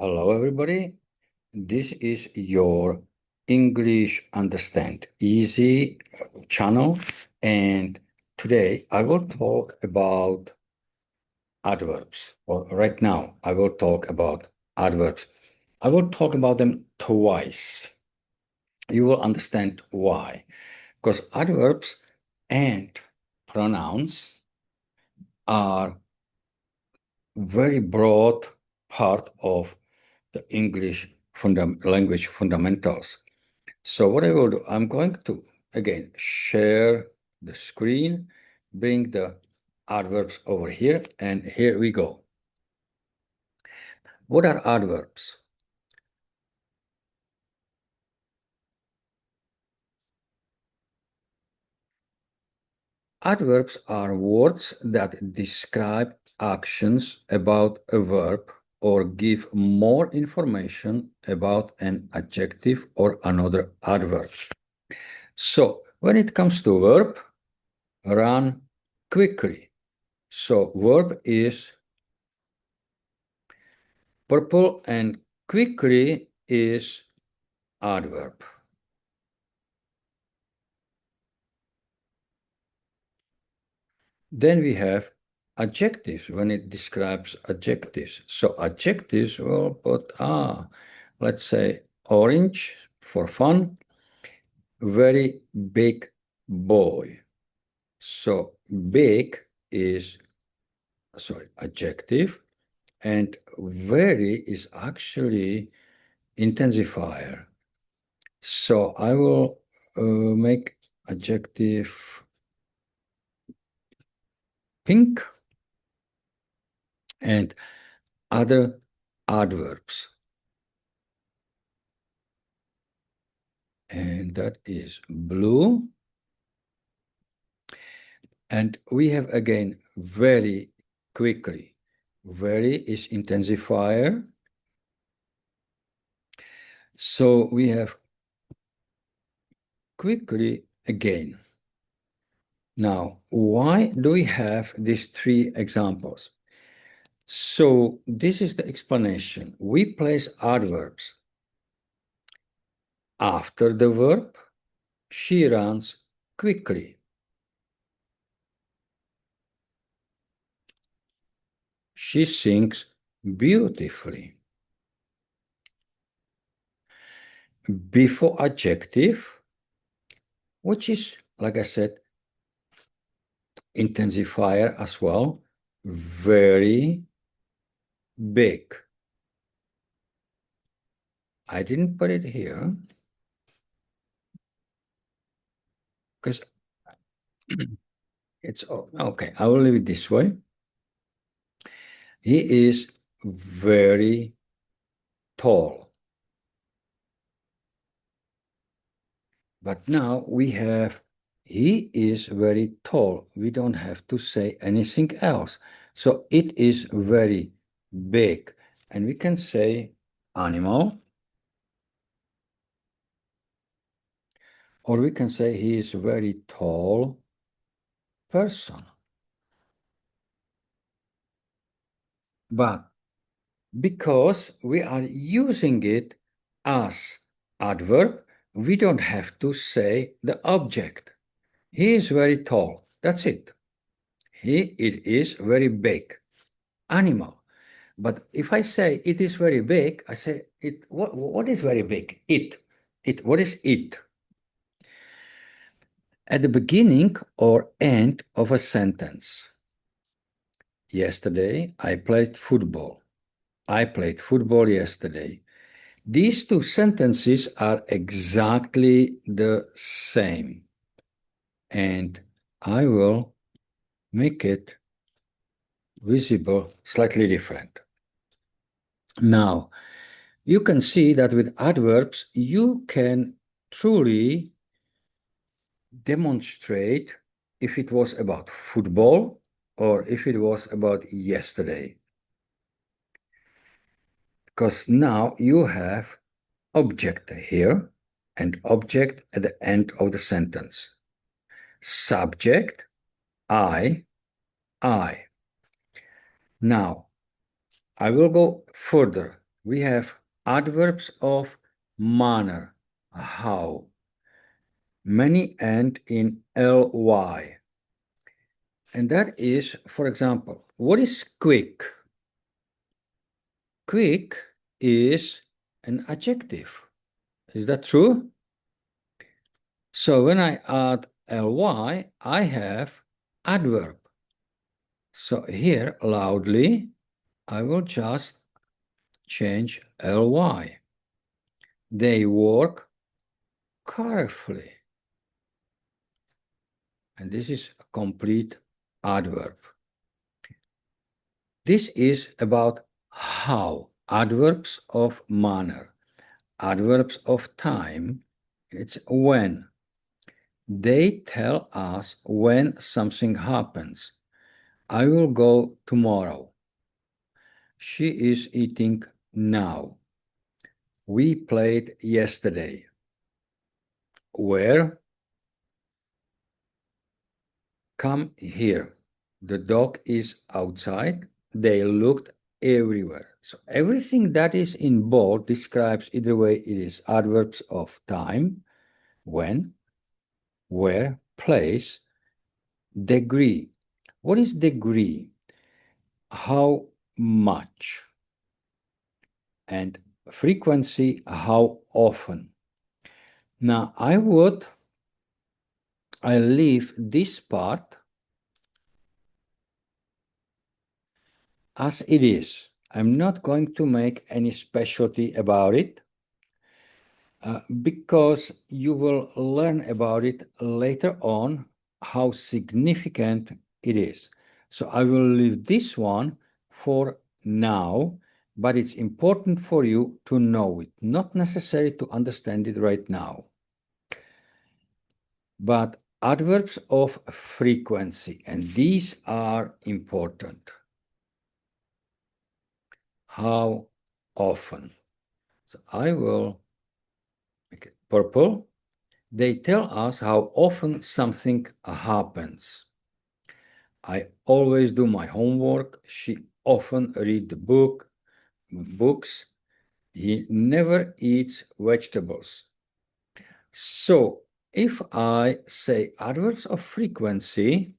Hello, everybody. This is your English Understand Easy channel, and today I will talk about adverbs. Or right now, I will talk about adverbs. I will talk about them twice. You will understand why. Because adverbs and pronouns are very broad part of the English language fundamentals. So what I will do, I'm going to, again, share the screen, bring the adverbs over here, and here we go. What are adverbs? Adverbs are words that describe actions about a verb or give more information about an adjective or another adverb. So when it comes to verb, run quickly. So verb is purple and quickly is adverb. Then we have adjectives when it describes adjectives. So adjectives will put, let's say orange for fun, very big boy. So big is, adjective, and very is actually intensifier. So I will make adjective pink and other adverbs. And that is blue. And we have again very quickly. Very is intensifier. So we have quickly again. Now, why do we have these three examples? So this is the explanation. We place adverbs after the verb. She runs quickly. She sings beautifully. Before adjective, which is, like I said, intensifier as well, very big. I didn't put it here because it's okay. I will leave it this way. He is very tall. But now we have he is very tall. We don't have to say anything else. So it is very big. And we can say animal. Or we can say he is a very tall person. But because we are using it as adverb, we don't have to say the object. He is very tall. That's it. It is very big. Animal. But if I say it is very big, I say it. What is very big? It. What is it? At the beginning or end of a sentence. Yesterday, I played football. I played football yesterday. These two sentences are exactly the same. And I will make it visible slightly different. Now, you can see that with adverbs, you can truly demonstrate if it was about football or if it was about yesterday. Because now you have object here and object at the end of the sentence. Subject, I. Now, I will go further we have adverbs of manner, how. Many end in ly. And that is, for example, what is quick? Quick is an adjective. Is that true? So when I add ly, I have adverb. So here, loudly, I will just change ly. They work carefully. And this is a complete adverb. This is about how. Adverbs of manner, adverbs of time, it's when. They tell us when something happens. I will go tomorrow. She is eating now. We played yesterday. Where? Come here. The dog is outside. They looked everywhere. So everything that is in bold describes either way it is adverbs of time, when, where, place, degree. What is degree? How much? And frequency, how often? Now I leave this part as it is. I'm not going to make any specialty about it because you will learn about it later on how significant it is. So I will leave this one for now, but it's important for you to know it, not necessary to understand it right now. But adverbs of frequency, and these are important. How often? So I will make it purple. They tell us how often something happens. I always do my homework. She often read the books. He never eats vegetables. So if I say adverbs of frequency,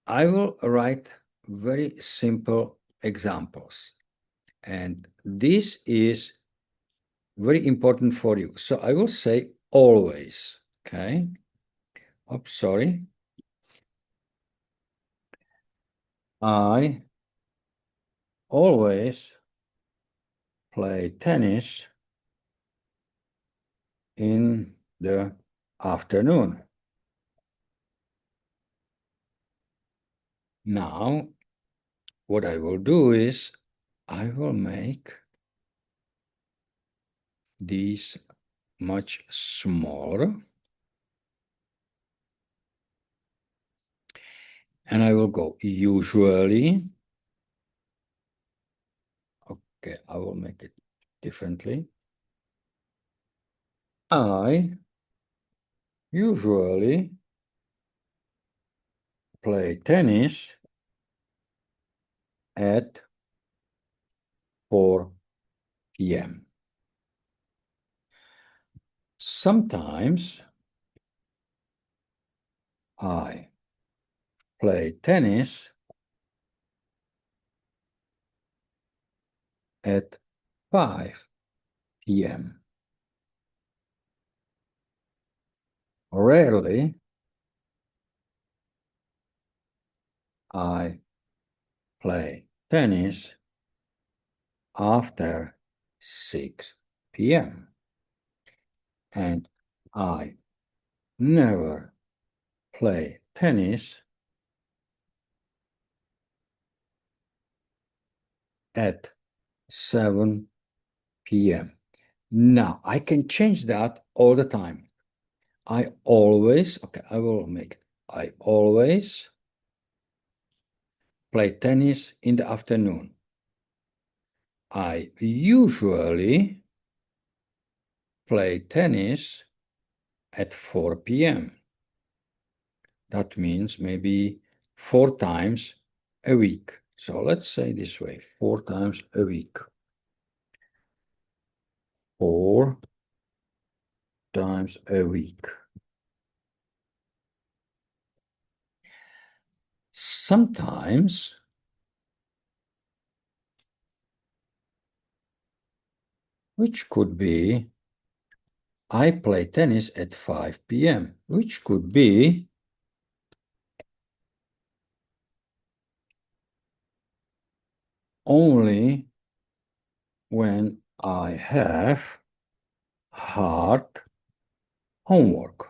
I will write very simple examples. And this is very important for you. So I will say always, okay? Oops, sorry. I always play tennis in the afternoon. Now, what I will do is I will make these much smaller. And I will go usually. Okay, I will make it differently. I usually play tennis at 4 p.m. Sometimes I play tennis at 5 p.m. Rarely I play tennis after 6 p.m. And I never play tennis at 7 p.m. Now, I can change that all the time. I always, okay, I will make it. I always play tennis in the afternoon. I usually play tennis at 4 p.m. That means maybe 4 times a week. So let's say this way, 4 times a week. 4 times a week. Sometimes which could be I play tennis at 5 p.m., which could be only when I have hard homework.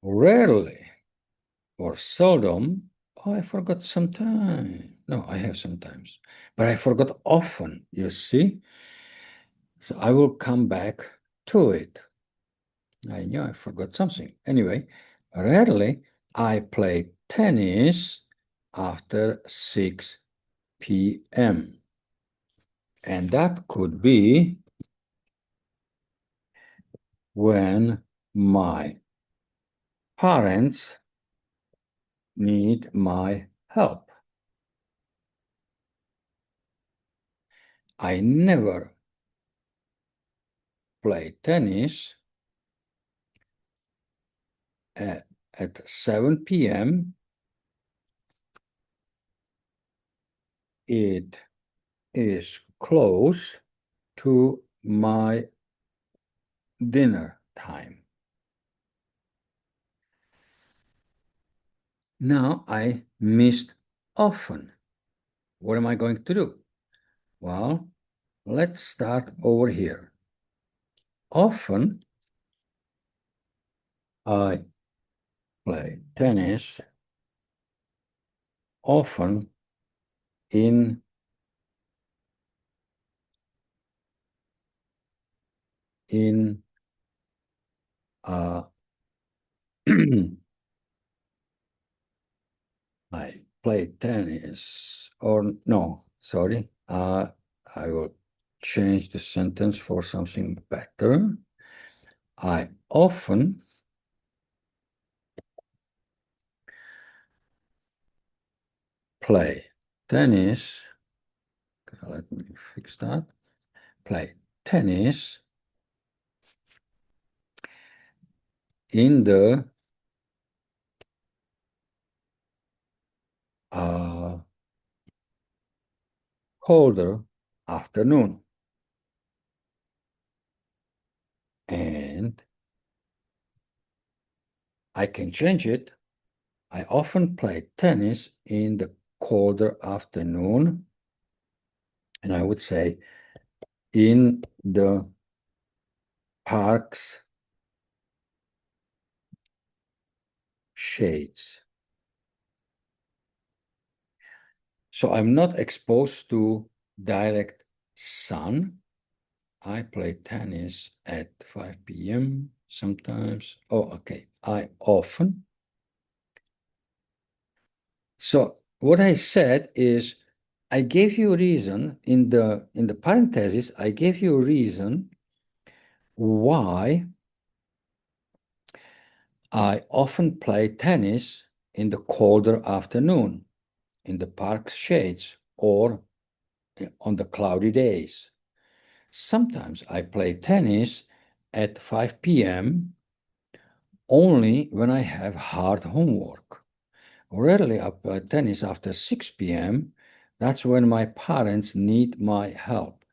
Rarely or seldom, oh, I forgot sometimes. No, I have sometimes, but I forgot often, you see? So I will come back to it. I knew I forgot something. Anyway, rarely I play tennis after 6 p.m. And that could be when my parents need my help. I never play tennis at 7 p.m. It is close to my dinner time. Now I missed often. What am I going to do? Well, let's start over here. Often I play tennis, often in I play tennis, or no, sorry, I will change the sentence for something better. I often play tennis. Okay, let me fix that. Play tennis in the colder afternoon. And I can change it. I often play tennis in the colder afternoon. And I would say in the park's shades. So I'm not exposed to direct sun. I play tennis at 5 p.m. sometimes. Oh, okay. I often. So what I said is I gave you a reason in the parenthesis, I gave you a reason why I often play tennis in the colder afternoon, in the park's shades, or on the cloudy days. Sometimes I play tennis at 5 p.m. only when I have hard homework. Rarely I play tennis after 6 p.m. That's when my parents need my help.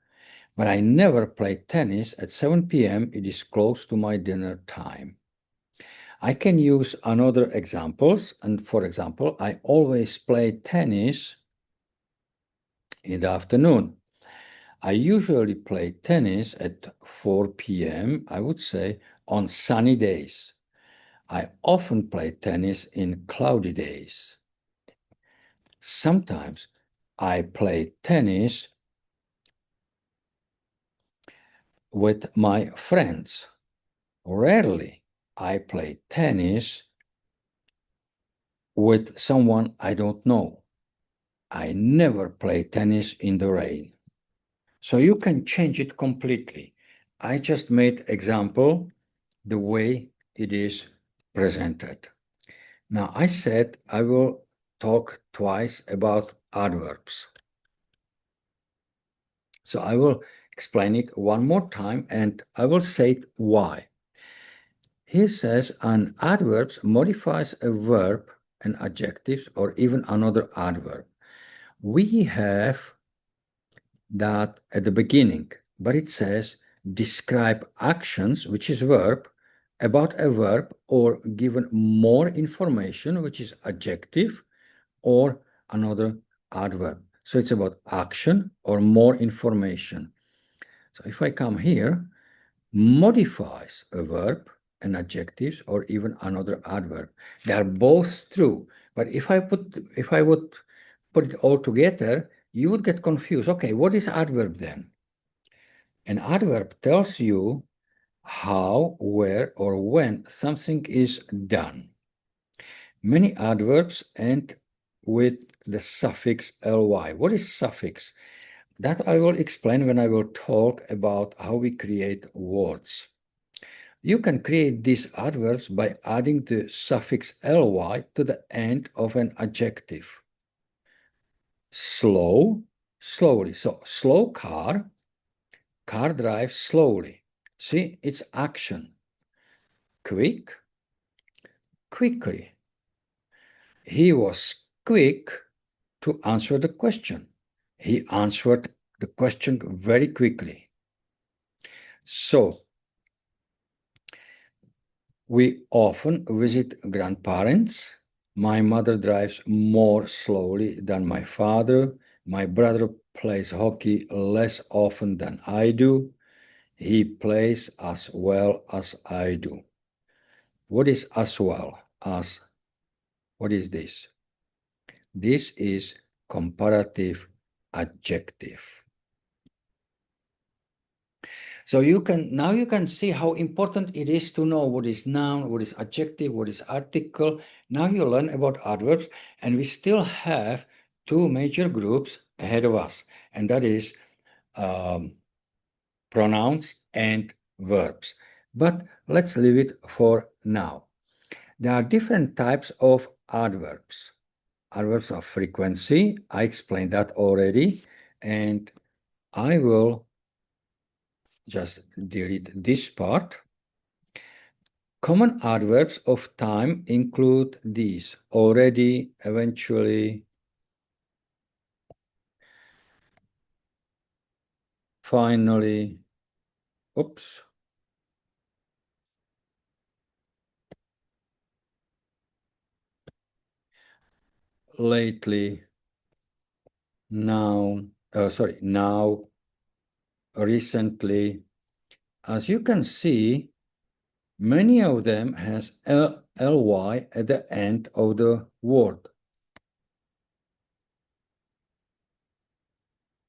But I never play tennis at 7 p.m. It is close to my dinner time. I can use another examples. And for example, I always play tennis in the afternoon. I usually play tennis at 4 p.m., I would say, on sunny days. I often play tennis in cloudy days. Sometimes I play tennis with my friends. Rarely I play tennis with someone I don't know. I never play tennis in the rain. So you can change it completely. I just made example the way it is presented. Now, I said I will talk twice about adverbs. So I will explain it one more time and I will say it why. He says an adverb modifies a verb, an adjective, or even another adverb. We have that at the beginning, but it says describe actions, which is verb, about a verb, or given more information, which is adjective, or another adverb. So it's about action or more information. So if I come here, modifies a verb, an adjective, or even another adverb. They are both true. But if I would put it all together, you would get confused. Okay, what is adverb then? An adverb tells you how, where, or when something is done. Many adverbs end with the suffix ly. What is suffix? That I will explain when I will talk about how we create words. You can create these adverbs by adding the suffix ly to the end of an adjective. Slow, slowly. So slow car drives slowly. See, it's action. Quick, quickly. He was quick to answer the question. He answered the question very quickly. So, we often visit grandparents. My mother drives more slowly than my father. My brother plays hockey less often than I do. He plays as well as I do. What is as well as? What is this? This is comparative adjective. So you can see how important it is to know what is noun, what is adjective, what is article. Now you learn about adverbs, and we still have two major groups ahead of us, and that is pronouns and verbs. But let's leave it for now. There are different types of adverbs. Adverbs of frequency, I explained that already, and I will just delete this part. Common adverbs of time include these: already, eventually, finally, oops, lately, now, now, recently. As you can see, many of them has ly at the end of the word.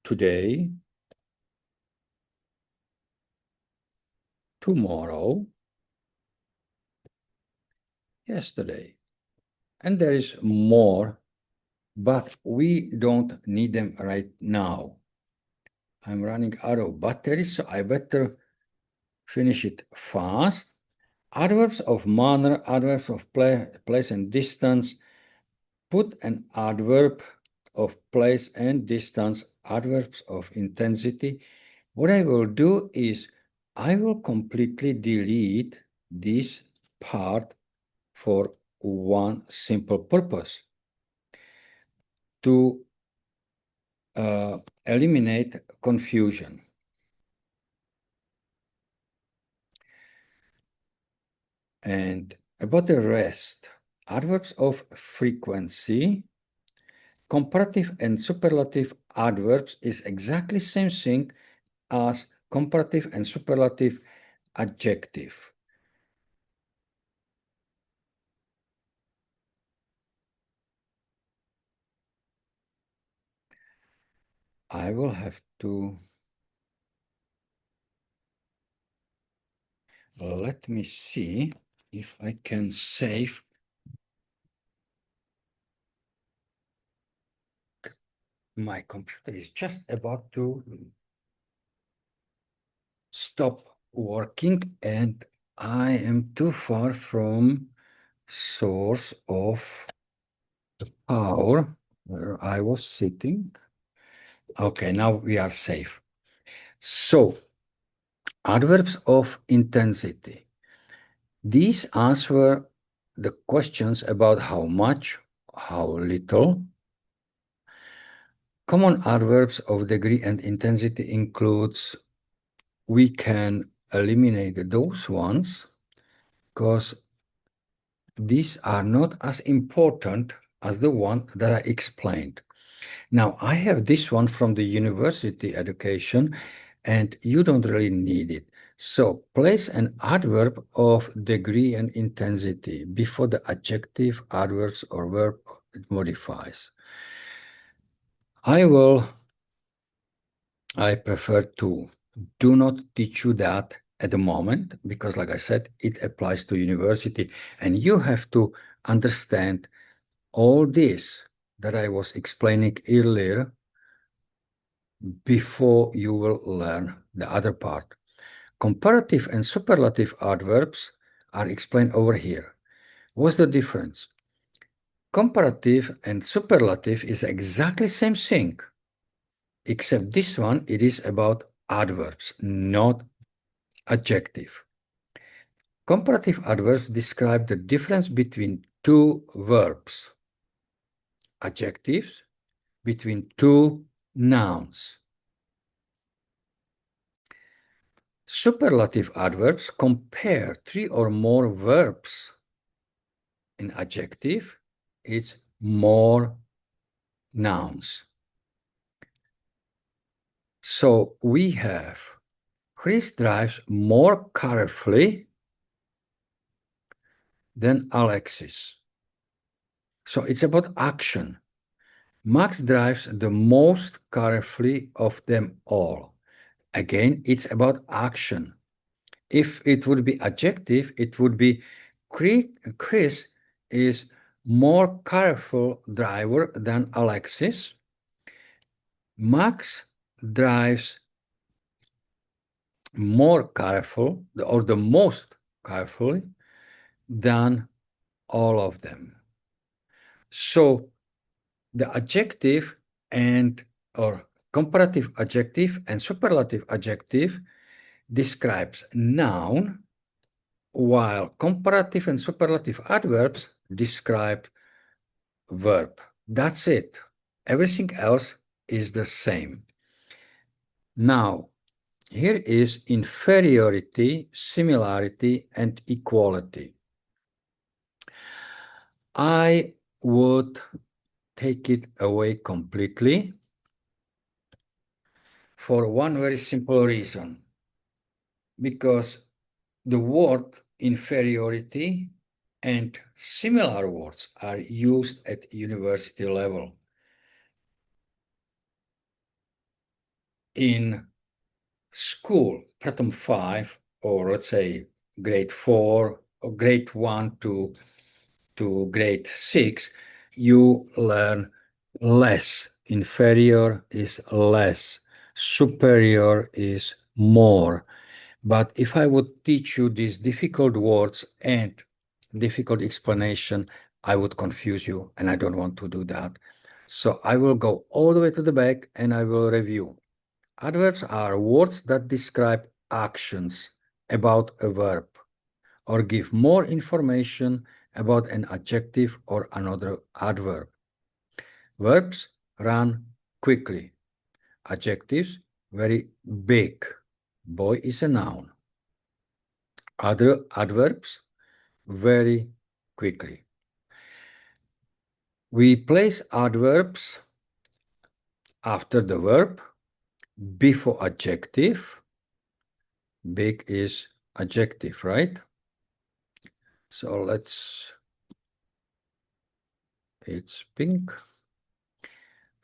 Today, tomorrow, yesterday. And there is more, but we don't need them right now. I'm running out of battery, so I better finish it fast. Adverbs of manner, adverbs of place and distance. Put an adverb of place and distance, adverbs of intensity. What I will do is I will completely delete this part for one simple purpose: to eliminate confusion. And about the rest, adverbs of frequency, comparative and superlative adverbs is exactly the same thing as comparative and superlative adjective. I will have to, let me see if I can save. My computer is just about to stop working and I am too far from source of the power where I was sitting. Okay, now we are safe. So, adverbs of intensity. These answer the questions about how much, how little. Common adverbs of degree and intensity includes, we can eliminate those ones because these are not as important as the one that I explained. Now, I have this one from the university education, and you don't really need it. So place an adverb of degree and intensity before the adjective, adverbs, or verb it modifies. I prefer to do not teach you that at the moment, because like I said, it applies to university, and you have to understand all this that I was explaining earlier before you will learn the other part. Comparative and superlative adverbs are explained over here. What's the difference? Comparative and superlative is exactly the same thing, except this one, it is about adverbs, not adjective. Comparative adverbs describe the difference between two verbs. Adjectives between two nouns. Superlative adverbs compare three or more verbs. In adjective, it's more nouns. So we have Chris drives more carefully than Alexis. So it's about action. Max drives the most carefully of them all. Again, it's about action. If it would be adjective, it would be Chris is more careful driver than Alexis. Max drives more careful or the most carefully than all of them. So the adjective and or comparative adjective and superlative adjective describes noun, while comparative and superlative adverbs describe verb. That's it. Everything else is the same. Now, here is inferiority, similarity, and equality. I would take it away completely for one very simple reason. Because the word inferiority and similar words are used at university level. In school, Pratham 5, or let's say grade 4, or grade 1 to grade 6, you learn less. Inferior is less. Superior is more. But if I would teach you these difficult words and difficult explanation, I would confuse you, and I don't want to do that. So I will go all the way to the back and I will review. Adverbs are words that describe actions about a verb or give more information about an adjective or another adverb. Verbs run quickly. Adjectives very big. Boy is a noun. Other adverbs very quickly. We place adverbs after the verb, before adjective. Big is adjective, right? So it's pink.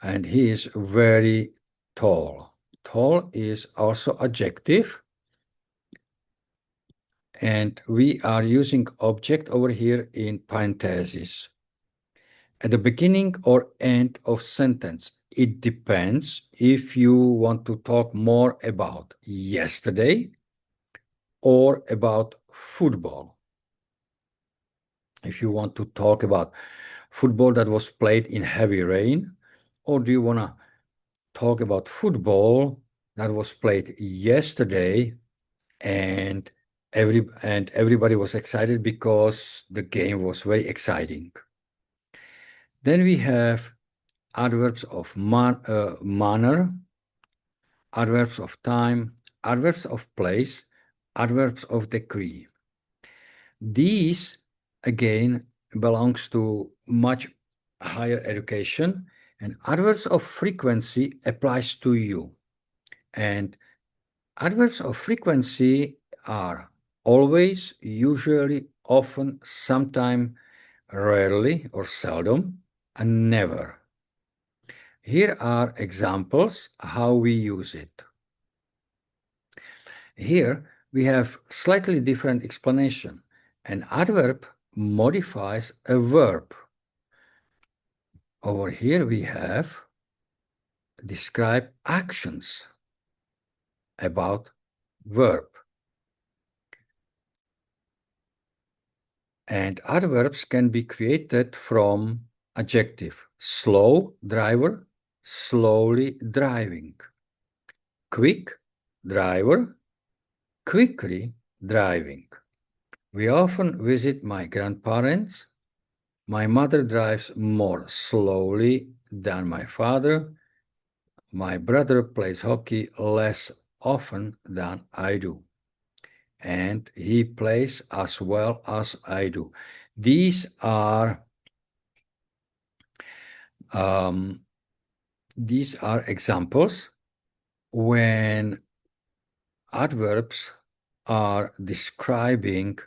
And he is very tall. Tall is also adjective. And we are using object over here in parentheses. At the beginning or end of sentence, it depends if you want to talk more about yesterday or about football. if you want to talk about football that was played in heavy rain, or do you want to talk about football that was played yesterday and everybody was excited because the game was very exciting. Then we have adverbs of manner, adverbs of time, adverbs of place, adverbs of degree. These, again, belongs to much higher education, and adverbs of frequency applies to you. And adverbs of frequency are always, usually, often, sometime, rarely or seldom, and never. Here are examples how we use it. Here we have slightly different explanation. An adverb modifies a verb. Over here we have describe actions about verb. And adverbs can be created from adjective. Slow driver, slowly driving. Quick driver, quickly driving. We often visit my grandparents. My mother drives more slowly than my father. My brother plays hockey less often than I do. And he plays as well as I do. These are examples when adverbs are describing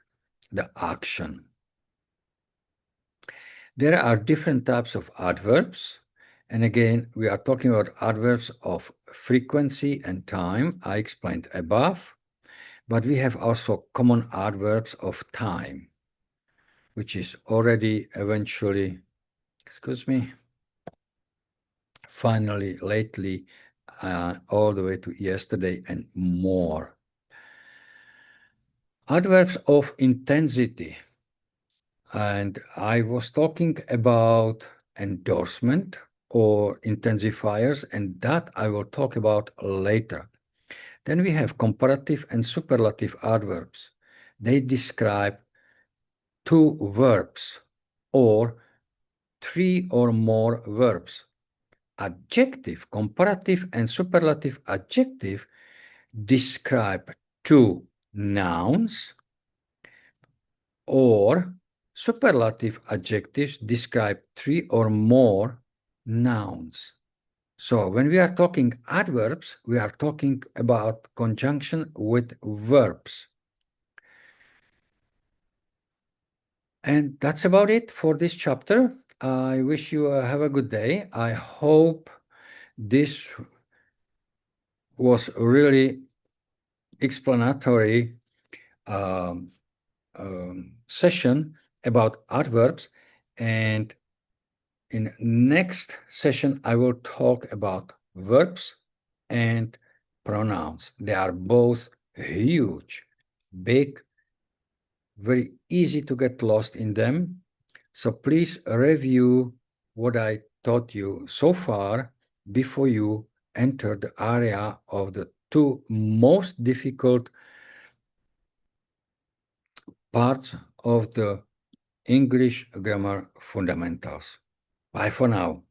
the action. There are different types of adverbs. And again, we are talking about adverbs of frequency and time, I explained above. But we have also common adverbs of time, which is already eventually, finally, lately, all the way to yesterday and more. Adverbs of intensity. And I was talking about endorsement or intensifiers, and that I will talk about later. Then we have comparative and superlative adverbs. They describe two verbs or three or more verbs. Adjective, comparative and superlative adjective describe two nouns, or superlative adjectives describe three or more nouns. So when we are talking adverbs, we are talking about conjunction with verbs. And that's about it for this chapter. I wish you have a good day. I hope this was really explanatory session about adverbs, and in next session I will talk about verbs and pronouns. They are both huge, big, very easy to get lost in them. So please review what I taught you so far before you enter the area of the two most difficult parts of the English grammar fundamentals. Bye for now.